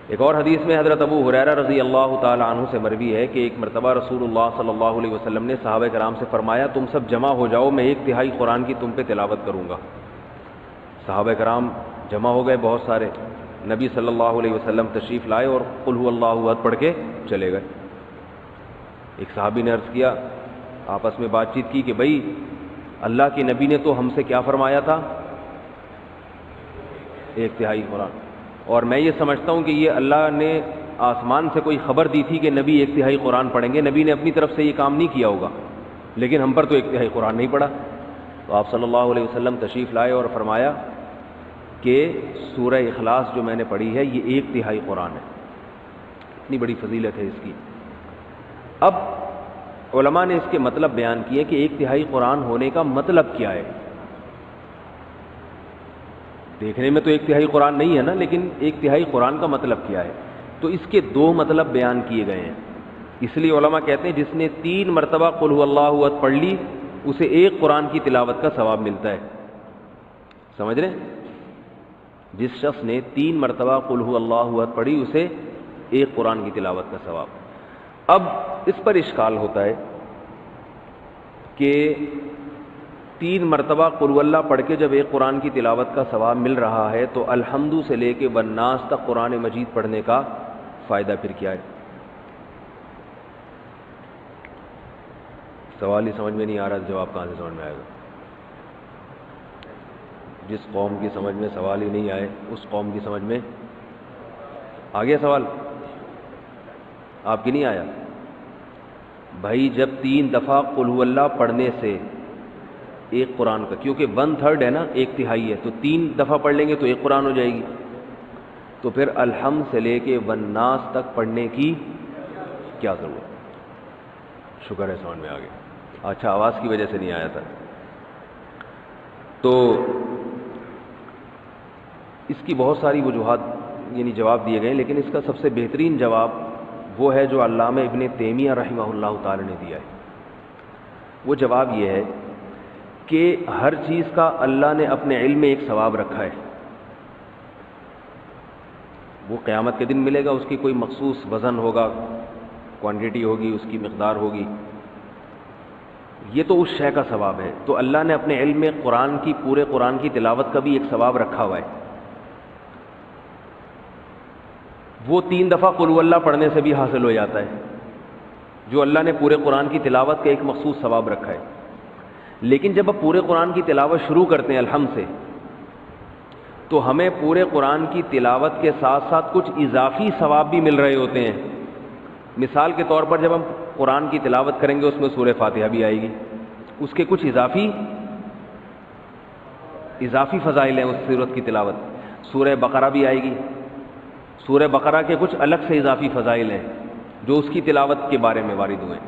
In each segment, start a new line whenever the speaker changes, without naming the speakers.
ایک اور حدیث میں حضرت ابو ہریرہ رضی اللہ تعالی عنہ سے مروی ہے کہ ایک مرتبہ رسول اللہ صلی اللہ علیہ وسلم نے صحابہ کرام سے فرمایا تم سب جمع ہو جاؤ، میں 1/3 قرآن کی تم پہ تلاوت کروں گا۔ صحابہ کرام جمع ہو گئے بہت سارے، نبی صلی اللہ علیہ وسلم تشریف لائے اور قل هو اللہ احد پڑھ کے چلے گئے۔ ایک صحابی نے عرض کیا، آپس میں بات چیت کی کہ بھائی اللہ کے نبی نے تو ہم سے کیا فرمایا تھا؟ 1/3 قرآن، اور میں یہ سمجھتا ہوں کہ یہ اللہ نے آسمان سے کوئی خبر دی تھی کہ نبی 1/3 قرآن پڑھیں گے، نبی نے اپنی طرف سے یہ کام نہیں کیا ہوگا، لیکن ہم پر تو 1/3 قرآن نہیں پڑھا۔ تو آپ صلی اللہ علیہ وسلم تشریف لائے اور فرمایا کہ سورہ اخلاص جو میں نے پڑھی ہے یہ 1/3 قرآن ہے، اتنی بڑی فضیلت ہے اس کی۔ اب علماء نے اس کے مطلب بیان کیے کہ 1/3 قرآن ہونے کا مطلب کیا ہے۔ دیکھنے میں تو 1/3 قرآن نہیں ہے نا، لیکن 1/3 قرآن کا مطلب کیا ہے؟ تو اس کے 2 مطلب بیان کیے گئے ہیں۔ اس لیے علماء کہتے ہیں جس نے 3 مرتبہ قل هو اللہ احد پڑھ لی اسے 1 قرآن کی تلاوت کا ثواب ملتا ہے۔ سمجھ رہے ہیں؟ جس شخص نے 3 مرتبہ قل هو اللہ احد پڑھی اسے 1 قرآن کی تلاوت کا ثواب۔ اب اس پر اشکال ہوتا ہے کہ 3 مرتبہ قل هو اللہ پڑھ کے جب 1 قرآن کی تلاوت کا ثواب مل رہا ہے تو الحمد سے لے کے والناس تک قرآن مجید پڑھنے کا فائدہ پھر کیا ہے؟ سوال ہی سمجھ میں نہیں آ رہا، جواب کہاں سے سمجھ میں آئے گا؟ جس قوم کی سمجھ میں سوال ہی نہیں آئے اس قوم کی سمجھ میں آ گیا سوال؟ آپ کی نہیں آیا؟ بھائی جب 3 دفعہ قل هو اللہ پڑھنے سے 1 قرآن کا، کیونکہ 1/3 ہے نا، 1/3 ہے، تو 3 دفعہ پڑھ لیں گے تو 1 قرآن ہو جائے گی، تو پھر الحمد سے لے کے والناس تک پڑھنے کی کیا ضرورت؟ شکر ہے سمجھ میں آ گیا۔ اچھا آواز کی وجہ سے نہیں آیا تھا۔ تو اس کی بہت ساری وجوہات یعنی جواب دیے گئے، لیکن اس کا سب سے بہترین جواب وہ ہے جو علامہ ابن تیمیہ رحمہ اللہ تعالی نے دیا ہے۔ وہ جواب یہ ہے کہ ہر چیز کا اللہ نے اپنے علم میں ایک ثواب رکھا ہے، وہ قیامت کے دن ملے گا، اس کی کوئی مخصوص وزن ہوگا، کوانٹٹی ہوگی، اس کی مقدار ہوگی، یہ تو اس شے کا ثواب ہے۔ تو اللہ نے اپنے علم میں پورے قرآن کی تلاوت کا بھی ایک ثواب رکھا ہوا ہے، وہ 3 دفعہ قل هو اللہ پڑھنے سے بھی حاصل ہو جاتا ہے، جو اللہ نے پورے قرآن کی تلاوت کا ایک مخصوص ثواب رکھا ہے۔ لیکن جب آپ پورے قرآن کی تلاوت شروع کرتے ہیں الحمد سے، تو ہمیں پورے قرآن کی تلاوت کے ساتھ ساتھ کچھ اضافی ثواب بھی مل رہے ہوتے ہیں۔ مثال کے طور پر جب ہم قرآن کی تلاوت کریں گے اس میں سورہ فاتحہ بھی آئے گی، اس کے کچھ اضافی فضائل ہیں اس سورت کی تلاوت۔ سورہ بقرہ بھی آئے گی، سورہ بقرہ کے کچھ الگ سے اضافی فضائل ہیں جو اس کی تلاوت کے بارے میں وارد ہوئے۔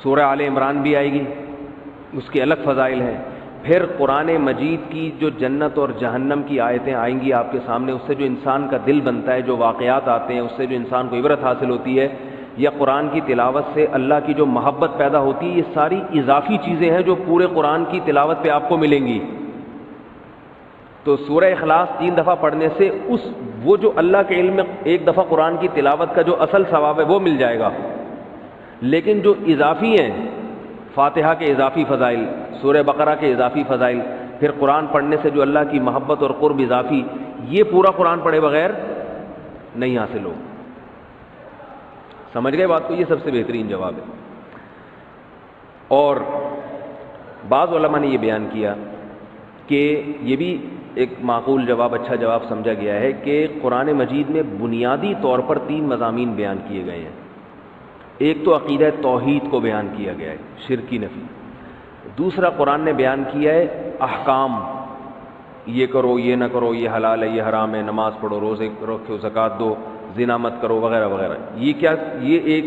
سورہ آل عمران بھی آئے گی، اس کے الگ فضائل ہیں۔ پھر قرآن مجید کی جو جنت اور جہنم کی آیتیں آئیں گی آپ کے سامنے، اس سے جو انسان کا دل بنتا ہے، جو واقعات آتے ہیں اس سے جو انسان کو عبرت حاصل ہوتی ہے، یا قرآن کی تلاوت سے اللہ کی جو محبت پیدا ہوتی ہے، یہ ساری اضافی چیزیں ہیں جو پورے قرآن کی تلاوت پہ آپ کو ملیں گی۔ تو سورہ اخلاص 3 دفعہ پڑھنے سے وہ جو اللہ کے علم میں 1 دفعہ قرآن کی تلاوت کا جو اصل ثواب ہے وہ مل جائے گا، لیکن جو اضافی ہیں، فاتحہ کے اضافی فضائل، سورہ بقرہ کے اضافی فضائل، پھر قرآن پڑھنے سے جو اللہ کی محبت اور قرب اضافی، یہ پورا قرآن پڑھے بغیر نہیں حاصل ہو۔ سمجھ گئے بات کو؟ یہ سب سے بہترین جواب ہے۔ اور بعض علماء نے یہ بیان کیا کہ یہ بھی ایک معقول جواب، اچھا جواب سمجھا گیا ہے کہ قرآن مجید میں بنیادی طور پر 3 مضامین بیان کیے گئے ہیں۔ ایک تو عقیدہ توحید کو بیان کیا گیا ہے، شرک کی نفی۔ دوسرا قرآن نے بیان کیا ہے احکام، یہ کرو، یہ نہ کرو، یہ حلال ہے، یہ حرام ہے، نماز پڑھو، روزے رکھو، زکوٰۃ دو، زنا مت کرو، وغیرہ وغیرہ۔ یہ ایک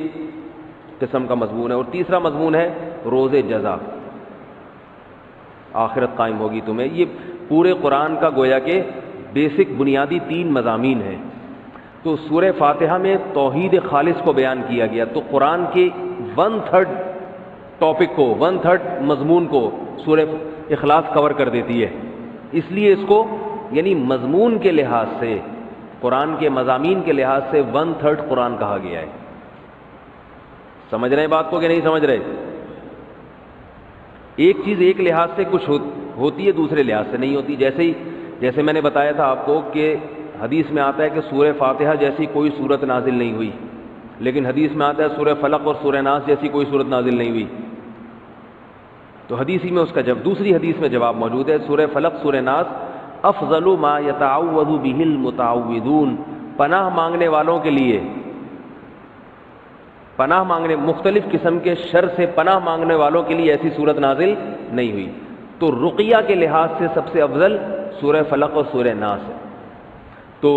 قسم کا مضمون ہے۔ اور تیسرا مضمون ہے روز جزا، آخرت قائم ہوگی تمہیں۔ یہ پورے قرآن کا گویا کہ بیسک بنیادی 3 مضامین ہیں۔ تو سورہ فاتحہ میں توحید خالص کو بیان کیا گیا، تو قرآن کے 1/3 ٹاپک کو، 1/3 مضمون کو سورہ اخلاص کور کر دیتی ہے۔ اس لیے اس کو یعنی مضمون کے لحاظ سے قرآن کے مضامین کے لحاظ سے 1/3 قرآن کہا گیا ہے. سمجھ رہے ہیں بات کو کہ نہیں سمجھ رہے؟ ایک چیز ایک لحاظ سے کچھ ہوتی ہے، دوسرے لحاظ سے نہیں ہوتی. جیسے میں نے بتایا تھا آپ کو کہ حدیث میں آتا ہے کہ سورہ فاتحہ جیسی کوئی سورت نازل نہیں ہوئی، لیکن حدیث میں آتا ہے سورہ فلق اور سورہ ناس جیسی کوئی سورت نازل نہیں ہوئی. تو حدیث ہی میں اس کا دوسری حدیث میں جواب موجود ہے. سورہ فلق سورہ ناس افضل ما یتعوذ به المتعوذون، پناہ مانگنے والوں کے لیے، پناہ مانگنے مختلف قسم کے شر سے پناہ مانگنے والوں کے لیے ایسی صورت نازل نہیں ہوئی. تو رقیہ کے لحاظ سے سب سے افضل سورہ فلق اور سورہ ناس ہے. تو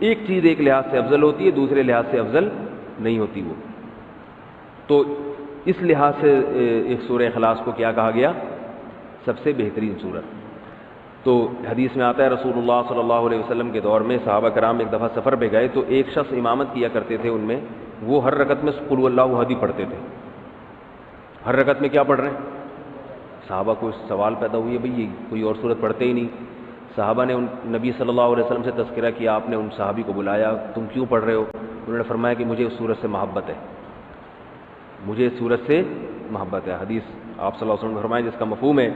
ایک چیز ایک لحاظ سے افضل ہوتی ہے، دوسرے لحاظ سے افضل نہیں ہوتی وہ. تو اس لحاظ سے ایک سورہ اخلاص کو کیا کہا گیا؟ سب سے بہترین سورت. تو حدیث میں آتا ہے رسول اللہ صلی اللہ علیہ وسلم کے دور میں صحابہ کرام ایک دفعہ سفر پہ گئے تو ایک شخص امامت کیا کرتے تھے ان میں، وہ ہر رکعت میں قل اللہ احد ہی پڑھتے تھے. ہر رکعت میں کیا پڑھ رہے ہیں؟ صحابہ کو سوال پیدا ہوئی ہے بھئی یہ کوئی اور صورت پڑھتے ہی نہیں. صحابہ نے نبی صلی اللہ علیہ وسلم سے تذکرہ کیا، آپ نے ان صحابی کو بلایا، تم کیوں پڑھ رہے ہو؟ انہوں نے فرمایا کہ مجھے اس صورت سے محبت ہے، مجھے اس صورت سے محبت ہے. حدیث آپ صلی اللہ علیہ وسلم نے فرمایا جس کا مفہوم ہے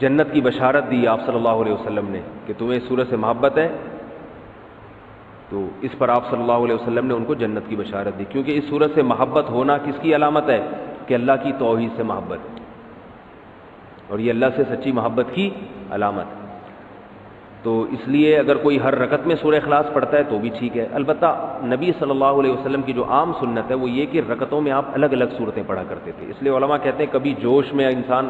جنت کی بشارت دی آپ صلی اللہ علیہ وسلم نے کہ تمہیں اس صورت سے محبت ہے. تو اس پر آپ صلی اللہ علیہ وسلم نے ان کو جنت کی بشارت دی، کیونکہ اس صورت سے محبت ہونا کس کی علامت ہے؟ کہ اللہ کی توحید سے محبت ہے، اور یہ اللہ سے سچی محبت کی علامت ہے. تو اس لیے اگر کوئی ہر رکعت میں سورہ اخلاص پڑھتا ہے تو بھی ٹھیک ہے. البتہ نبی صلی اللہ علیہ وسلم کی جو عام سنت ہے وہ یہ کہ رکعتوں میں آپ الگ الگ صورتیں پڑھا کرتے تھے. اس لیے علماء کہتے ہیں کبھی جوش میں انسان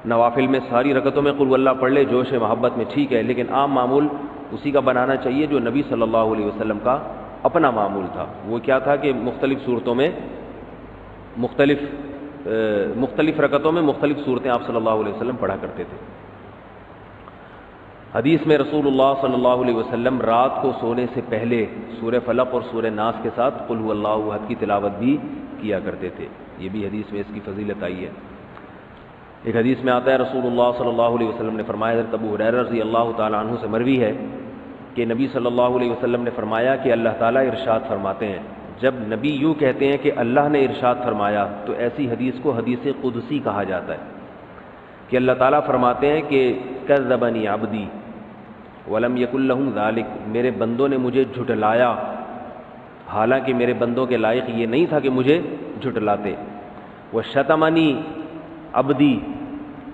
نوافل میں ساری رکعتوں میں قل اللہ پڑھ لے، جوش محبت میں ٹھیک ہے، لیکن عام معمول اسی کا بنانا چاہیے جو نبی صلی اللہ علیہ وسلم کا اپنا معمول تھا. وہ کیا تھا کہ مختلف صورتوں میں مختلف رکعتوں میں مختلف صورتیں آپ صلی اللہ علیہ وسلم پڑھا کرتے تھے. حدیث میں رسول اللہ صلی اللہ علیہ وسلم رات کو سونے سے پہلے سورہ فلق اور سورہ ناس کے ساتھ قل هو اللہ احد کی تلاوت بھی کیا کرتے تھے. یہ بھی حدیث میں اس کی فضیلت آئی ہے. ایک حدیث میں آتا ہے رسول اللہ صلی اللہ علیہ وسلم نے فرمایا، حضرت ابو ہریرہ رضی اللہ تعالیٰ عنہ سے مروی ہے کہ نبی صلی اللہ علیہ وسلم نے فرمایا کہ اللہ تعالیٰ ارشاد فرماتے ہیں. جب نبی یوں کہتے ہیں کہ اللہ نے ارشاد فرمایا تو ایسی حدیث کو حدیث قدسی کہا جاتا ہے کہ اللہ تعالیٰ فرماتے ہیں کہ کذبنی عبدی ولم یکن لہ ذالک، میرے بندوں نے مجھے جھٹلایا حالانکہ میرے بندوں کے لائق یہ نہیں تھا کہ مجھے جھٹلاتے. وشتمنی عبدی،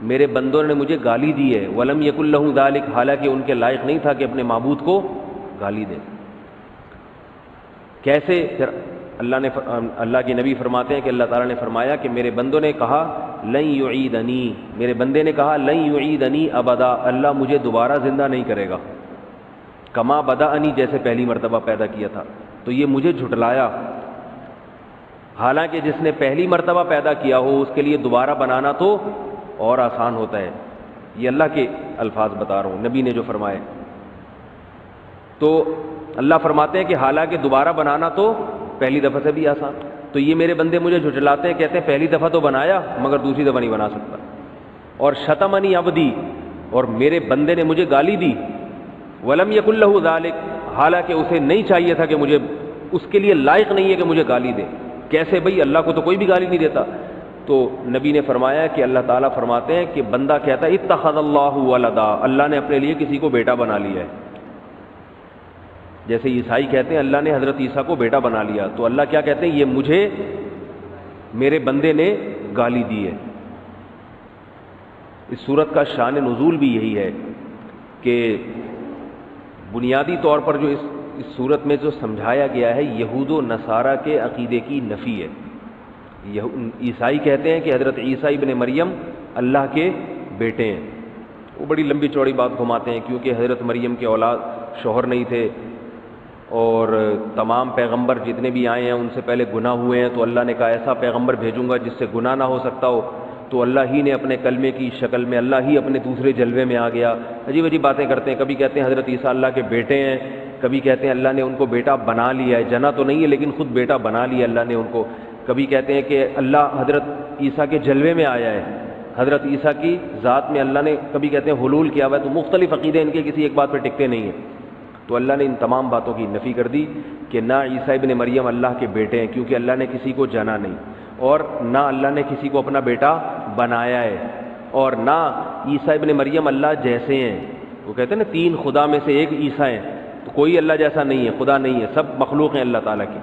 میرے بندوں نے مجھے گالی دی ہے، ولم یکن لہ ذالک، حالانکہ ان کے لائق نہیں تھا کہ اپنے معبود کو گالی دیں. کیسے؟ پھر اللہ کے نبی فرماتے ہیں کہ اللہ تعالیٰ نے فرمایا کہ میرے بندوں نے کہا لن یعیدنی، میرے بندے نے کہا لن یعیدنی ابدا، اللہ مجھے دوبارہ زندہ نہیں کرے گا، کما بدأنی، جیسے پہلی مرتبہ پیدا کیا تھا. تو یہ مجھے جھٹلایا، حالانکہ جس نے پہلی مرتبہ پیدا کیا ہو اس کے لیے دوبارہ بنانا تو اور آسان ہوتا ہے. یہ اللہ کے الفاظ بتا رہا ہوں، نبی نے جو فرمائے. تو اللہ فرماتے ہیں کہ حالانکہ دوبارہ بنانا تو پہلی دفعہ سے بھی آسان. تو یہ میرے بندے مجھے جھٹلاتے ہیں، کہتے ہیں پہلی دفعہ تو بنایا مگر دوسری دفعہ نہیں بنا سکتا. اور شتمنی عبدی، اور میرے بندے نے مجھے گالی دی، ولم یکن لہ ذالک، حالانکہ اسے نہیں چاہیے تھا کہ مجھے، اس کے لیے لائق نہیں ہے کہ مجھے گالی دے. کیسے بھئی؟ اللہ کو تو کوئی بھی گالی نہیں دیتا. تو نبی نے فرمایا کہ اللہ تعالیٰ فرماتے ہیں کہ بندہ کہتا ہے اتخذ اللہ ولدا، اللہ نے اپنے لیے کسی کو بیٹا بنا لیا ہے. جیسے عیسائی کہتے ہیں اللہ نے حضرت عیسیٰ کو بیٹا بنا لیا، تو اللہ کیا کہتے ہیں؟ یہ مجھے میرے بندے نے گالی دی ہے. اس صورت کا شان نزول بھی یہی ہے کہ بنیادی طور پر جو اس صورت میں جو سمجھایا گیا ہے یہود و نصارہ کے عقیدے کی نفی ہے. عیسائی کہتے ہیں کہ حضرت عیسیٰ ابن مریم اللہ کے بیٹے ہیں. وہ بڑی لمبی چوڑی بات گھماتے ہیں، کیونکہ حضرت مریم کے اولاد شوہر نہیں تھے، اور تمام پیغمبر جتنے بھی آئے ہیں ان سے پہلے گناہ ہوئے ہیں، تو اللہ نے کہا ایسا پیغمبر بھیجوں گا جس سے گناہ نہ ہو سکتا ہو. تو اللہ ہی نے اپنے کلمے کی شکل میں، اللہ ہی اپنے دوسرے جلوے میں آ گیا. عجیب عجیب باتیں کرتے ہیں. کبھی کہتے ہیں حضرت عیسیٰ اللہ کے بیٹے ہیں، کبھی کہتے ہیں اللہ نے ان کو بیٹا بنا لیا ہے. جنا تو نہیں ہے لیکن خود بیٹا بنا لیا اللہ نے ان کو. کبھی کہتے ہیں کہ اللہ حضرت عیسیٰ کے جلوے میں آیا ہے، حضرت عیسیٰ کی ذات میں اللہ نے، کبھی کہتے ہیں حلول کیا ہوا ہے. تو مختلف عقیدے ان کے کسی ایک بات پہ ٹکتے نہیں ہیں. تو اللہ نے ان تمام باتوں کی نفی کر دی کہ نہ عیسیٰ ابن مریم اللہ کے بیٹے ہیں، کیونکہ اللہ نے کسی کو جنا نہیں، اور نہ اللہ نے کسی کو اپنا بیٹا بنایا ہے، اور نہ عیسیٰ ابن مریم اللہ جیسے ہیں۔ وہ کہتے ہیں نا 3 خدا میں سے ایک عیسیٰ ہیں، تو کوئی اللہ جیسا نہیں ہے، خدا نہیں ہے، سب مخلوق ہیں اللہ تعالیٰ کی۔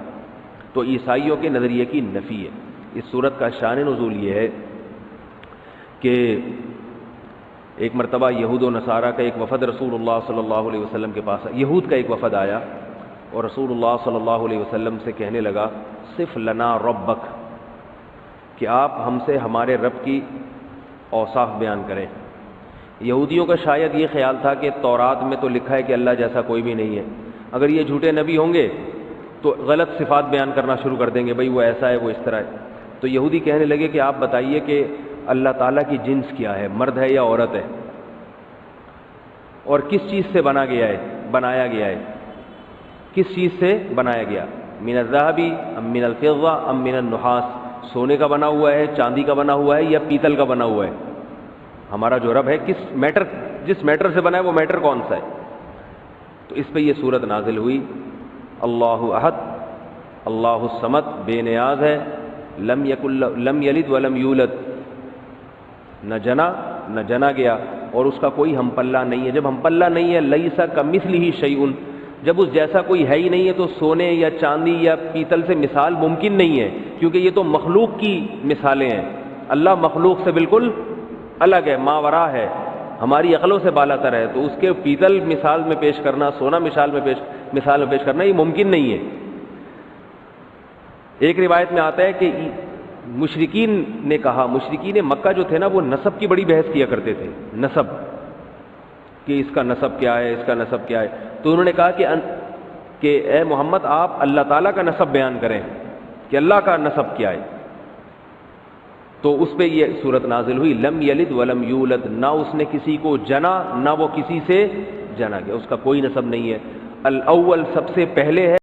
تو عیسائیوں کے نظریے کی نفی ہے۔ اس صورت کا شان نزول یہ ہے کہ ایک مرتبہ یہود و نصارہ کا ایک وفد رسول اللہ صلی اللہ علیہ وسلم کے پاس، یہود کا ایک وفد آیا اور رسول اللہ صلی اللہ علیہ وسلم سے کہنے لگا صف لنا ربک، کہ آپ ہم سے ہمارے رب کی اوصاف بیان کریں۔ یہودیوں کا شاید یہ خیال تھا کہ تورات میں تو لکھا ہے کہ اللہ جیسا کوئی بھی نہیں ہے، اگر یہ جھوٹے نبی ہوں گے تو غلط صفات بیان کرنا شروع کر دیں گے، بھئی وہ ایسا ہے، وہ اس طرح ہے۔ تو یہودی کہنے لگے کہ آپ بتائیے کہ اللہ تعالیٰ کی جنس کیا ہے، مرد ہے یا عورت ہے، اور کس چیز سے بنایا گیا ہے، کس چیز سے بنایا گیا، من الذهب ام من الفضة ام من النحاس، سونے کا بنا ہوا ہے، چاندی کا بنا ہوا ہے یا پیتل کا بنا ہوا ہے، ہمارا جو رب ہے جس میٹر سے بنا ہے وہ میٹر کون سا ہے۔ تو اس پہ یہ صورت نازل ہوئی، اللہ احد اللہ الصمد، بے نیاز ہے، لم یلد ولم یولد، نہ جنا گیا اور اس کا کوئی ہم پلہ نہیں ہے۔ جب ہم پلہ نہیں ہے، لیس کمثلہ شیء، جب اس جیسا کوئی ہے ہی نہیں ہے تو سونے یا چاندی یا پیتل سے مثال ممکن نہیں ہے، کیونکہ یہ تو مخلوق کی مثالیں ہیں۔ اللہ مخلوق سے بالکل الگ ہے، ماورا ہے، ہماری عقلوں سے بالا تر ہے، تو اس کے پیتل مثال میں پیش کرنا، سونا مثال میں پیش کرنا یہ ممکن نہیں ہے۔ ایک روایت میں آتا ہے کہ مشرکین نے کہا، مشرکین مکہ جو تھے نا وہ نسب کی بڑی بحث کیا کرتے تھے، نسب کہ اس کا نسب کیا ہے، اس کا نسب کیا ہے۔ تو انہوں نے کہا کہ اے محمد آپ اللہ تعالیٰ کا نسب بیان کریں کہ اللہ کا نسب کیا ہے۔ تو اس پہ یہ صورت نازل ہوئی، لم یلد ولم یولد، نہ اس نے کسی کو جنا نہ وہ کسی سے جنا گیا، اس کا کوئی نسب نہیں ہے۔ الاول سب سے پہلے ہے